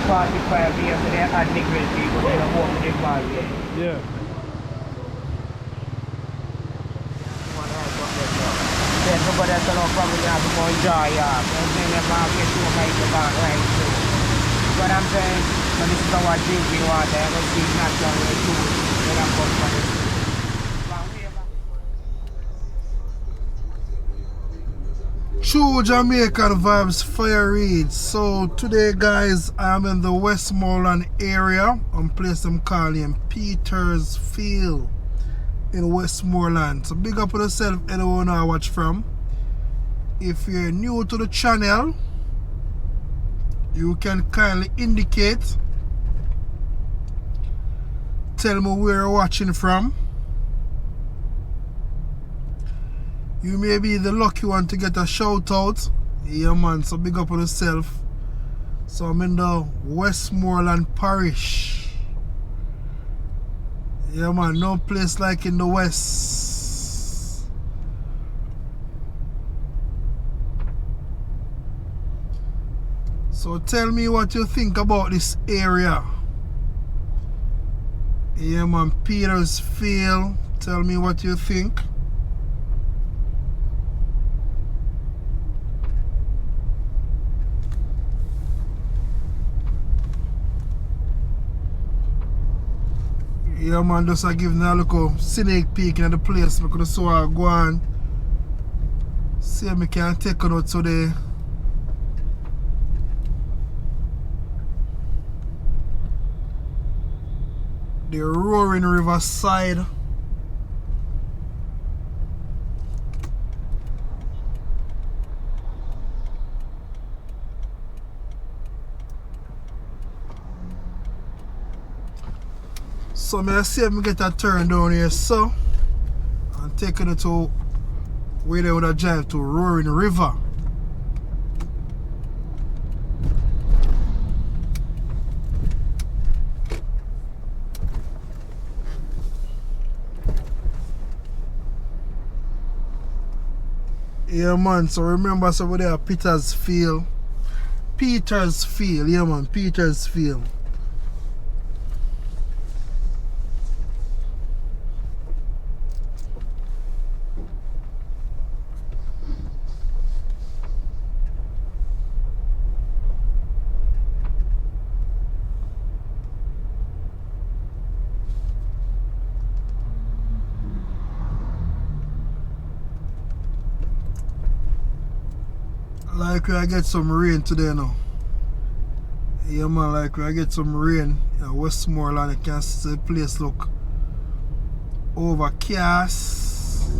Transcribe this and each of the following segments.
45 years, so they had Negril people, they don't walk with the barrier. Yeah. Then nobody has no problem with having more joy, yeah. Then they have to show my back right through. What I'm saying, but this is our drinking water, I don't see natural way to it. When I come from this. True Jamaican vibes, Fire Reid. So today guys, I'm in the Westmoreland area, on place them calling Petersfield in Westmoreland. So big up on yourself, anyone I watch from. If you're new to the channel, you can kindly indicate, tell me where you're watching from. You may be the lucky one to get a shout out. Yeah man, so big up on yourself. So I'm in the Westmoreland Parish. Yeah man, no place like in the West. So tell me what you think about this area. Yeah man, Petersfield. Tell me what you think. Yeah man, just I give them a little sneak peek in the place. I could so I go on. See if I can take it out today. The Roaring River side. So I see if I get a turn down here, so and taking it to where they would have drive to Roaring River. Yeah man, so remember over there Petersfield. Petersfield, yeah man, Petersfield. Like I get some rain today now. Yeah man, like I get some rain in Westmoreland. You can see the place look overcast.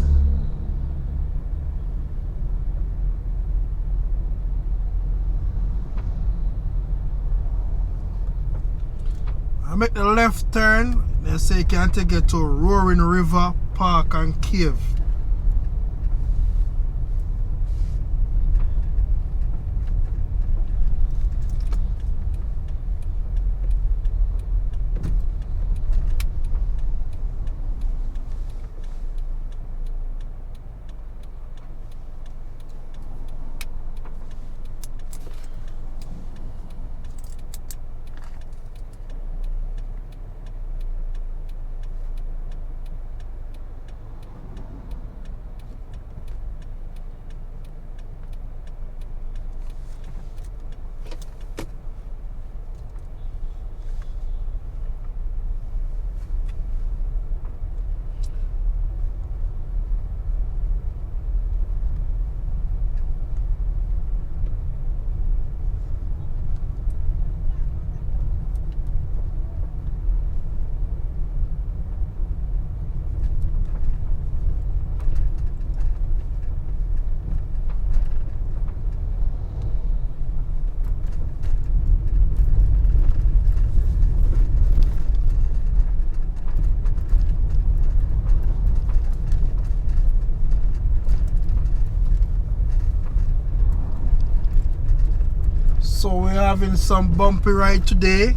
I make the left turn, they say you can take it to Roaring River Park and Cave. So we're having some bumpy ride today.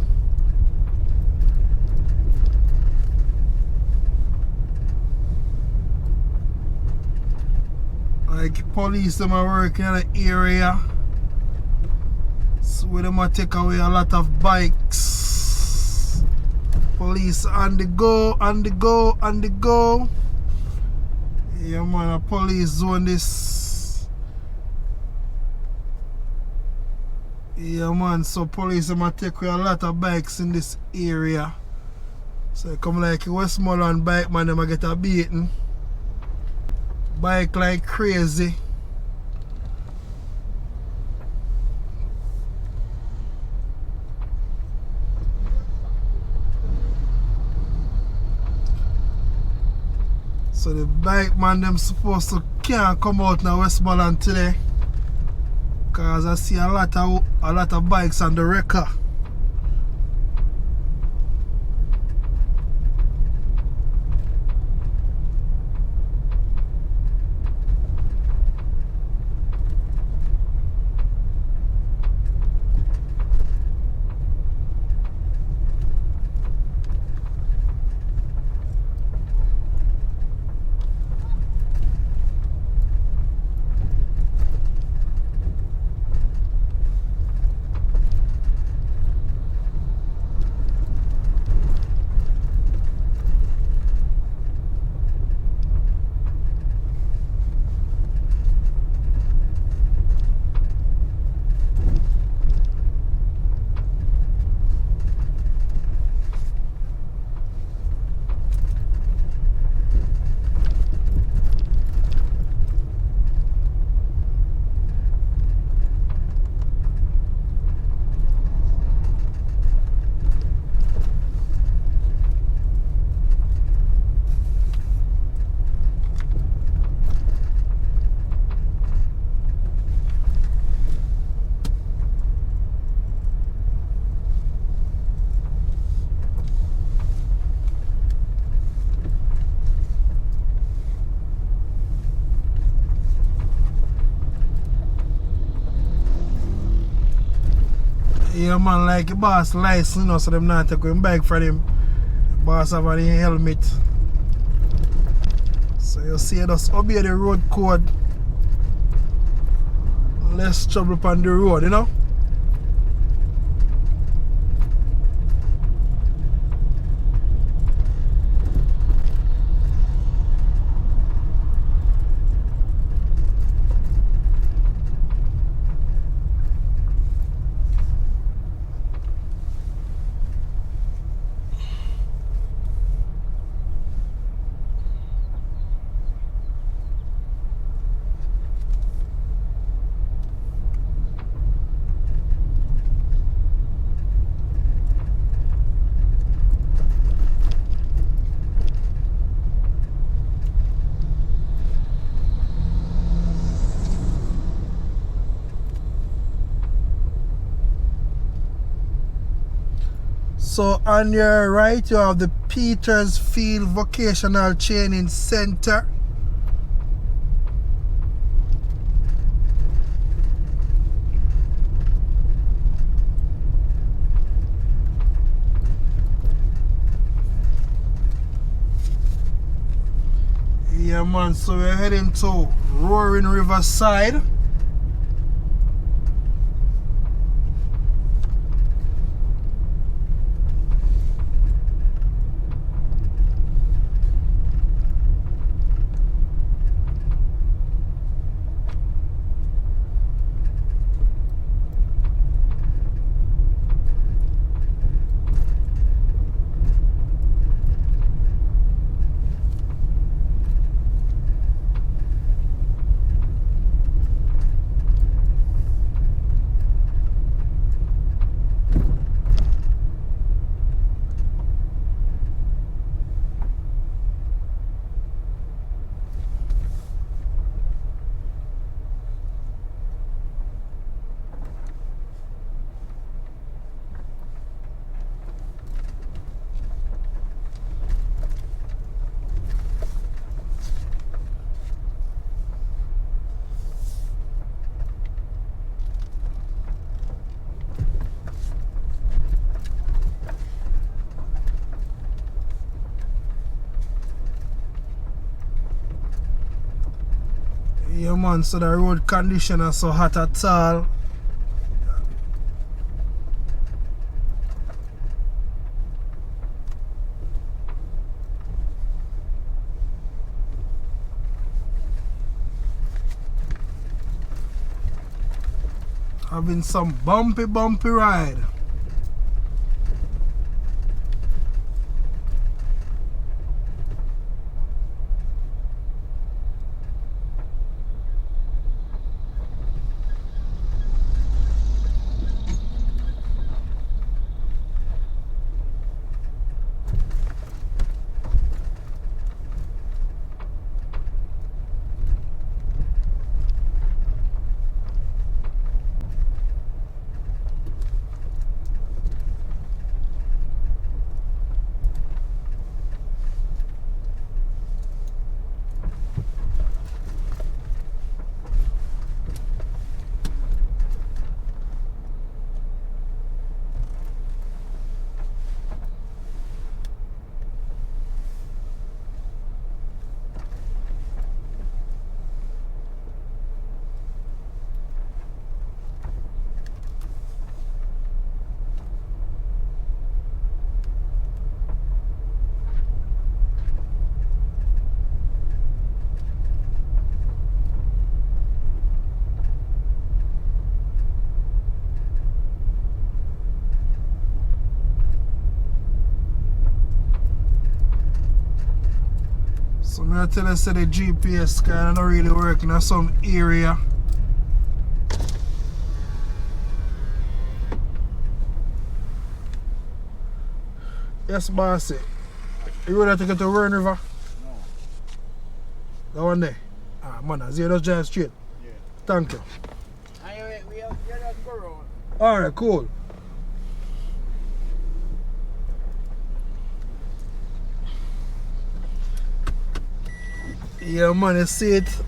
Like police them are working in the area. police where they might take away a lot of bikes. Police on the go, on the go, on the go. Yeah man, a police zone this. Yeah man, so police might take away a lot of bikes in this area. So come like Westmoreland bike man, they might get a beating. Bike like crazy. So the bike man them supposed to can't come out now Westmoreland today. Cause I see a lot of bikes on the wrecker. Yeah man, like the boss license, you know, so them not take him bike from him. The boss have a helmet. So you see, just obey the road code. Less trouble on the road, you know. So on your right you have the Petersfield Vocational Training Center. Yeah man, so we're heading to Roaring Riverside. Yeah man, so the road condition are so hot at all. Having some bumpy ride. So I'm gonna tell you say the GPS kinda not really working in some area. Yes, bossy. You ready to get to Run River? No. That one there? Ah, man, I see you just drive straight. Yeah. Thank you. Anyway, we have to go around. Alright, cool. Yeah, man, you see it.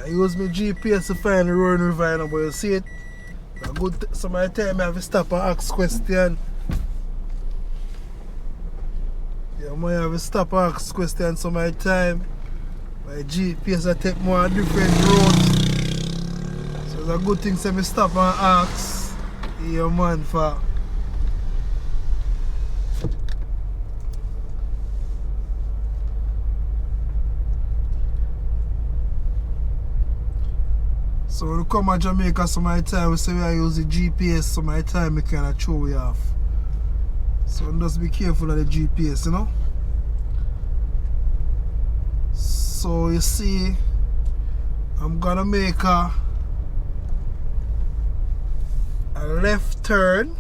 I use my GPS to find the Run River, you know, but you see it. A good some of the time I have to stop and ask question. Yeah, man, I have to stop and ask question some of the time. My GPS I take more different roads. So it's a good thing to stop and ask. Yeah, man, for so when you come to Jamaica some of the time we say we use the GPS, some of the time we kind of throw we off. So just be careful of the GPS, you know. So you see, I'm gonna make a left turn.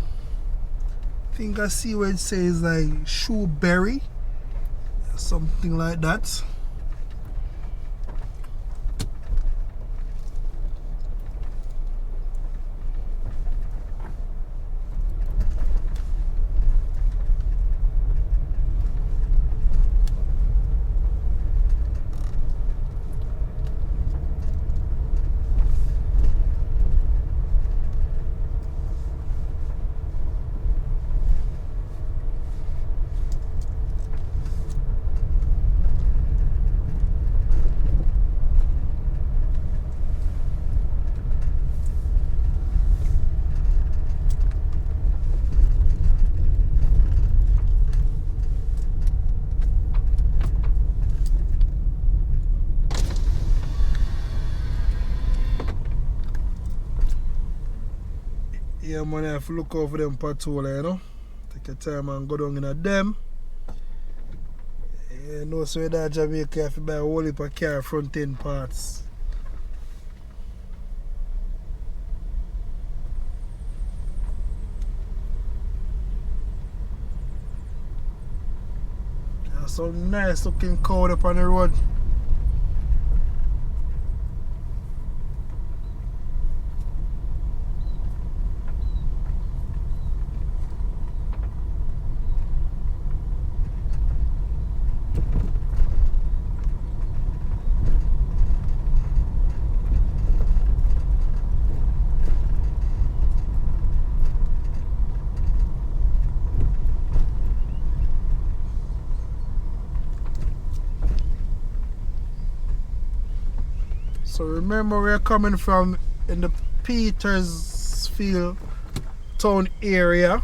I think I see where it says like Shoeberry, something like that. Yeah, man, I have to look over them patrol, you know. Take your time and go down in a them. You know, so that Jamaica, you have to buy a whole heap of car front end parts. There's some nice looking cow up on the road. So remember we're coming from in the Petersfield town area.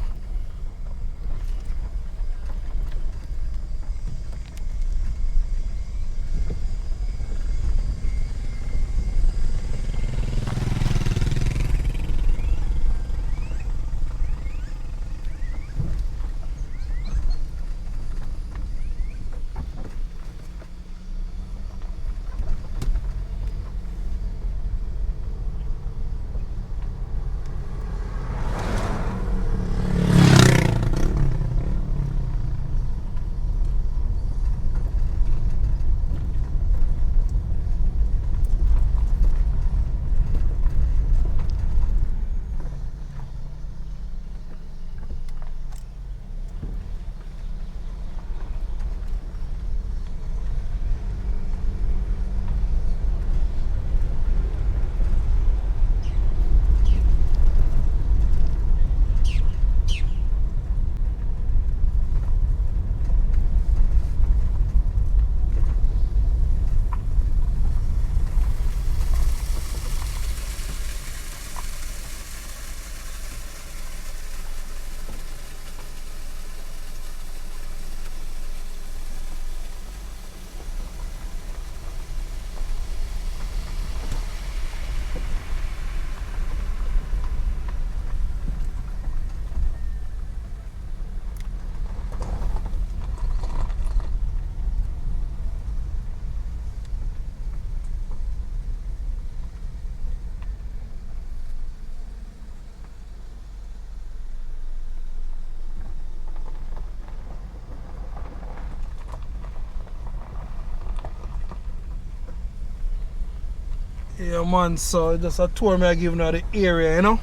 Yeah, man, so just a tour me I give now the area, you know.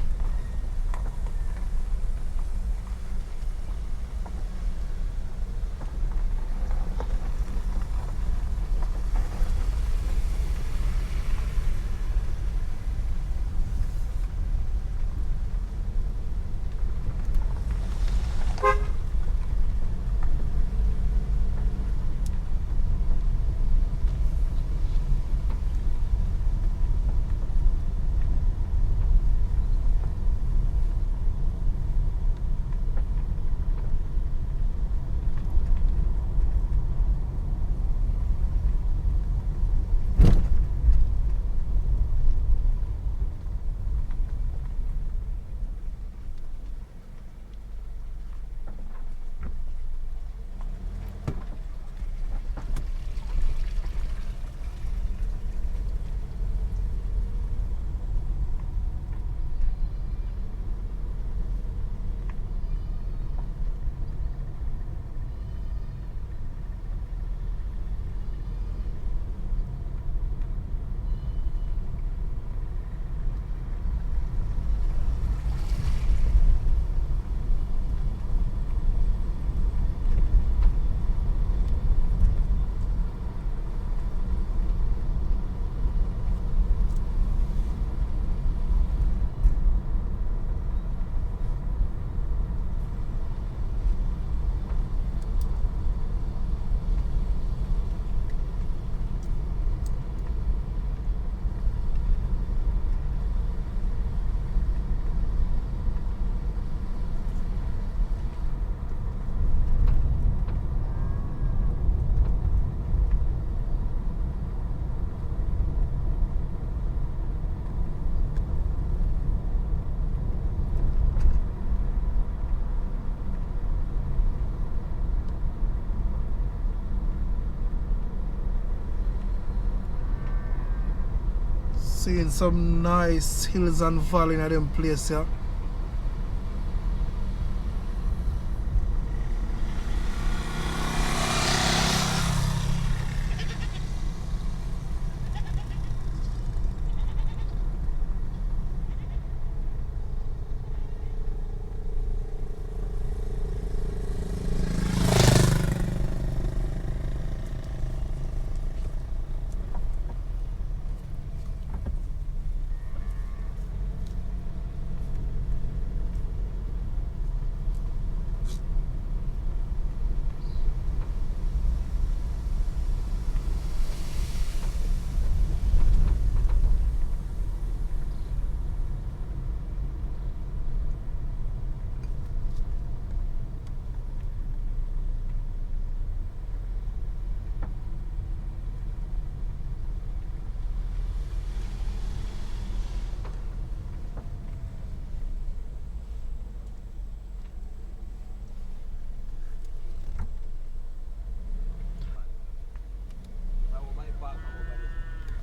Seeing some nice hills and valley in them place here.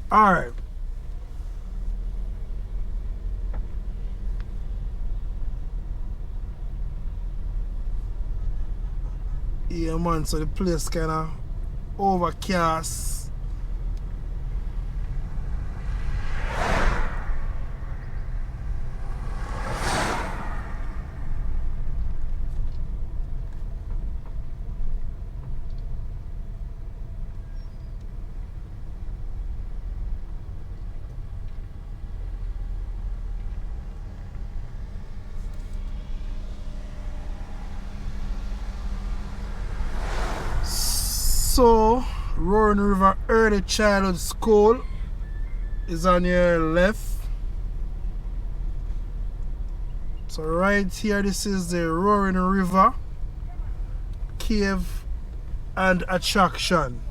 Alright. Yeah, man, so the place kind of overcast. So, Roaring River Early Childhood School is on your left. So right here, this is the Roaring River Cave and Attraction.